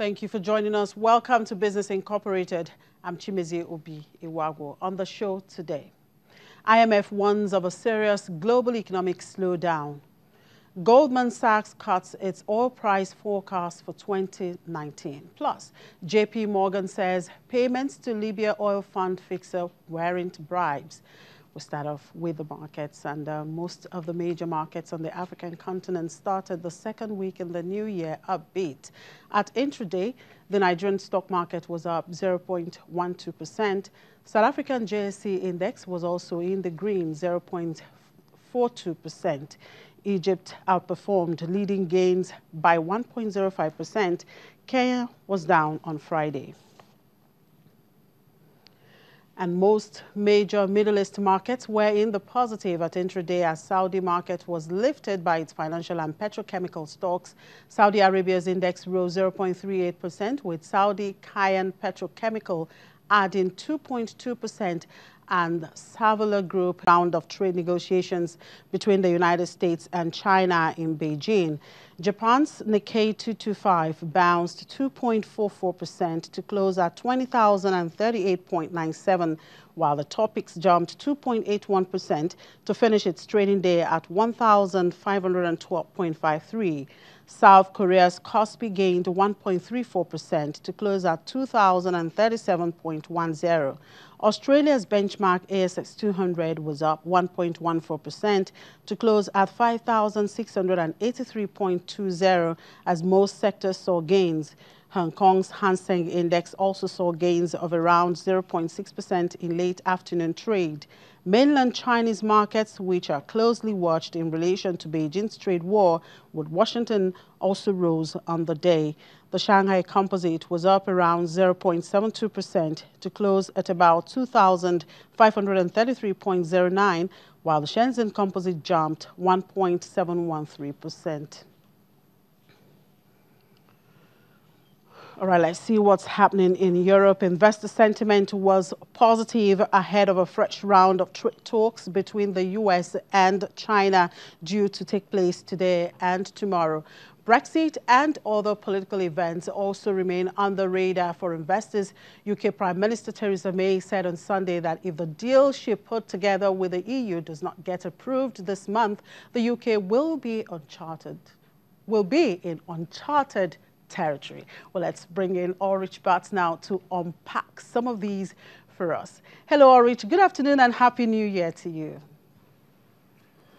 Thank you for joining us. Welcome to Business Incorporated. I'm Chimezi Obi Iwago. On the show today, IMF warns of a serious global economic slowdown. Goldman Sachs cuts its oil price forecast for 2019. Plus, JP Morgan says payments to Libya oil fund fixer weren't bribes. We start off with the markets, and most of the major markets on the African continent started the second week in the new year upbeat. At intraday, the Nigerian stock market was up 0.12%. South African JSE index was also in the green, 0.42%. Egypt outperformed, leading gains by 1.05%. Kenya was down on Friday. And most major Middle East markets were in the positive at intraday as Saudi market was lifted by its financial and petrochemical stocks. Saudi Arabia's index rose 0.38%, with Saudi Cayenne Petrochemical adding 2.2%, and Savala Group round of trade negotiations between the United States and China in Beijing. Japan's Nikkei 225 bounced 2.44% to close at 20,038.97, while the Topix jumped 2.81% to finish its trading day at 1,512.53. South Korea's Kospi gained 1.34% to close at 2,037.10. Australia's benchmark ASX 200 was up 1.14% to close at 5,683.20 as most sectors saw gains. Hong Kong's Hang Seng Index also saw gains of around 0.6% in late afternoon trade. Mainland Chinese markets, which are closely watched in relation to Beijing's trade war with Washington, also rose on the day. The Shanghai Composite was up around 0.72% to close at about 2,533.09, while the Shenzhen Composite jumped 1.713%. All right, let's see what's happening in Europe. Investor sentiment was positive ahead of a fresh round of trade talks between the U.S. and China due to take place today and tomorrow. Brexit and other political events also remain on the radar for investors. UK Prime Minister Theresa May said on Sunday that if the deal she put together with the EU does not get approved this month, the UK will be in uncharted territory. Well, let's bring in Ulrich Batz now to unpack some of these for us. Hello, Ulrich. Good afternoon and Happy New Year to you.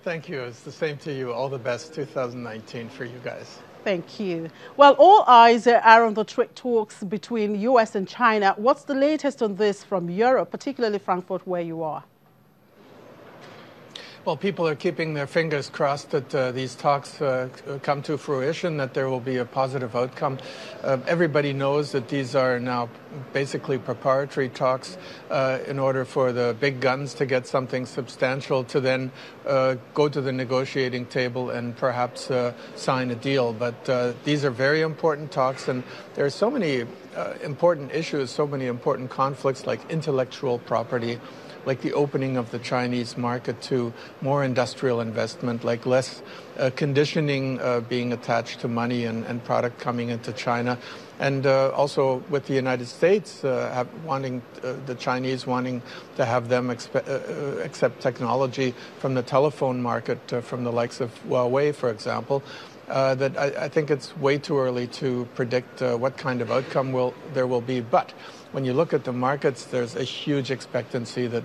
Thank you. It's the same to you. All the best 2019 for you guys. Thank you. Well, all eyes are on the trade talks between U.S. and China. What's the latest on this from Europe, particularly Frankfurt, where you are? Well, people are keeping their fingers crossed that these talks come to fruition, that there will be a positive outcome. Everybody knows that these are now basically preparatory talks in order for the big guns to get something substantial to then go to the negotiating table and perhaps sign a deal. But these are very important talks, and there are so many important issues, so many important conflicts like intellectual property, like the opening of the Chinese market to more industrial investment, like less conditioning being attached to money and product coming into China. And also with the United States the Chinese wanting to have them accept technology from the telephone market, from the likes of Huawei, for example. That I think it's way too early to predict what kind of outcome there will be. But when you look at the markets, there's a huge expectancy that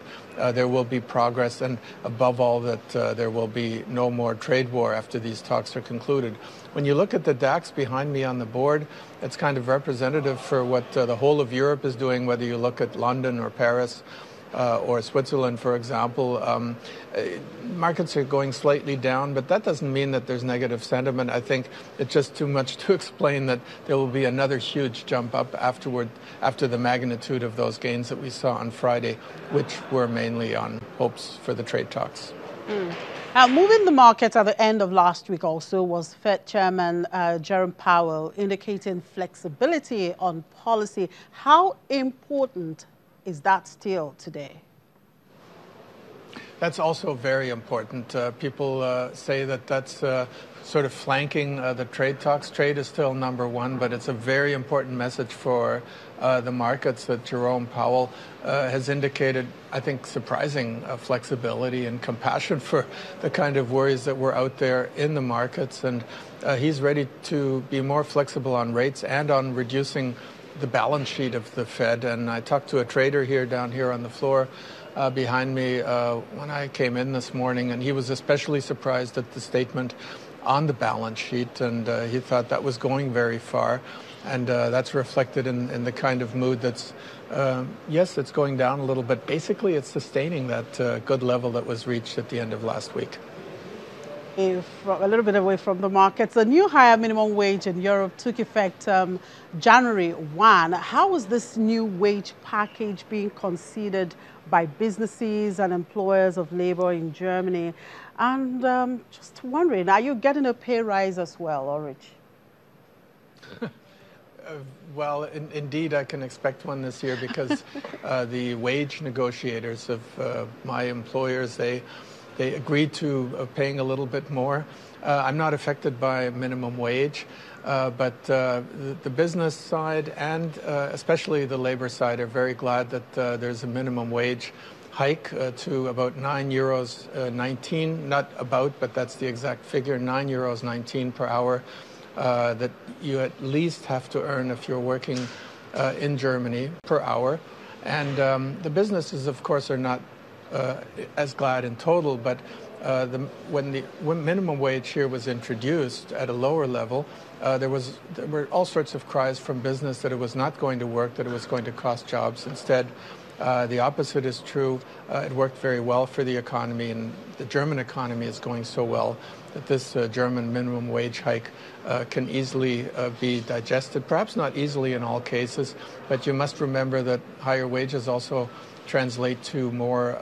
there will be progress, and above all that there will be no more trade war after these talks are concluded. When you look at the DAX behind me on the board, it's kind of representative for what the whole of Europe is doing, whether you look at London or Paris or Switzerland, for example. Markets are going slightly down, but that doesn't mean that there's negative sentiment. I think it's just too much to explain that there will be another huge jump up afterward, after the magnitude of those gains that we saw on Friday, which were mainly on hopes for the trade talks. Moving the markets at the end of last week also was Fed Chairman Jerome Powell indicating flexibility on policy. How important is that still today? That's also very important. People say that that's sort of flanking the trade talks. Trade is still number one, but it's a very important message for the markets that Jerome Powell has indicated, I think, surprising flexibility and compassion for the kind of worries that were out there in the markets. And he's ready to be more flexible on rates and on reducing the balance sheet of the Fed. And I talked to a trader down here on the floor behind me when I came in this morning, and he was especially surprised at the statement on the balance sheet, and he thought that was going very far. And that's reflected in the kind of mood that's, yes, it's going down a little, but basically it's sustaining that good level that was reached at the end of last week. A little bit away from the markets, the new higher minimum wage in Europe took effect January 1. How is this new wage package being considered by businesses and employers of labor in Germany? And just wondering, are you getting a pay rise as well, Ulrich? Well, indeed, I can expect one this year because the wage negotiators of my employers, they agreed to paying a little bit more. I'm not affected by minimum wage, but the business side and especially the labor side are very glad that there's a minimum wage hike to about €9.19, not about, but that's the exact figure, €9.19 per hour that you at least have to earn if you're working in Germany per hour. And the businesses, of course, are not as glad in total, but when the minimum wage here was introduced at a lower level, there were all sorts of cries from business that it was not going to work, that it was going to cost jobs. Instead, the opposite is true. It worked very well for the economy, and the German economy is going so well that this German minimum wage hike can easily be digested. Perhaps not easily in all cases, but you must remember that higher wages also translate to more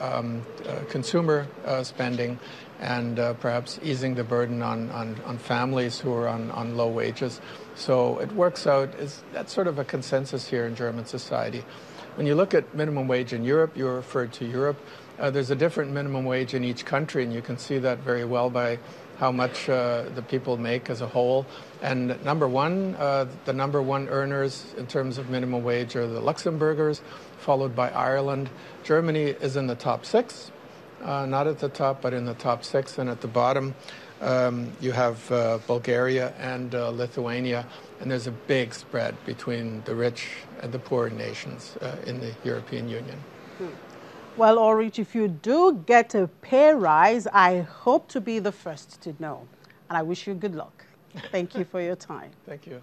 consumer spending and perhaps easing the burden on families who are on low wages. So it works out. That's sort of a consensus here in German society. When you look at minimum wage in Europe, you referred to Europe, there's a different minimum wage in each country, and you can see that very well by how much the people make as a whole. And the number one earners in terms of minimum wage are the Luxembourgers, followed by Ireland. Germany is in the top six, not at the top, but in the top six. And at the bottom, you have Bulgaria and Lithuania. And there's a big spread between the rich and the poor nations in the European Union. Well, Ulrich, if you do get a pay rise, I hope to be the first to know. And I wish you good luck. Thank you for your time. Thank you.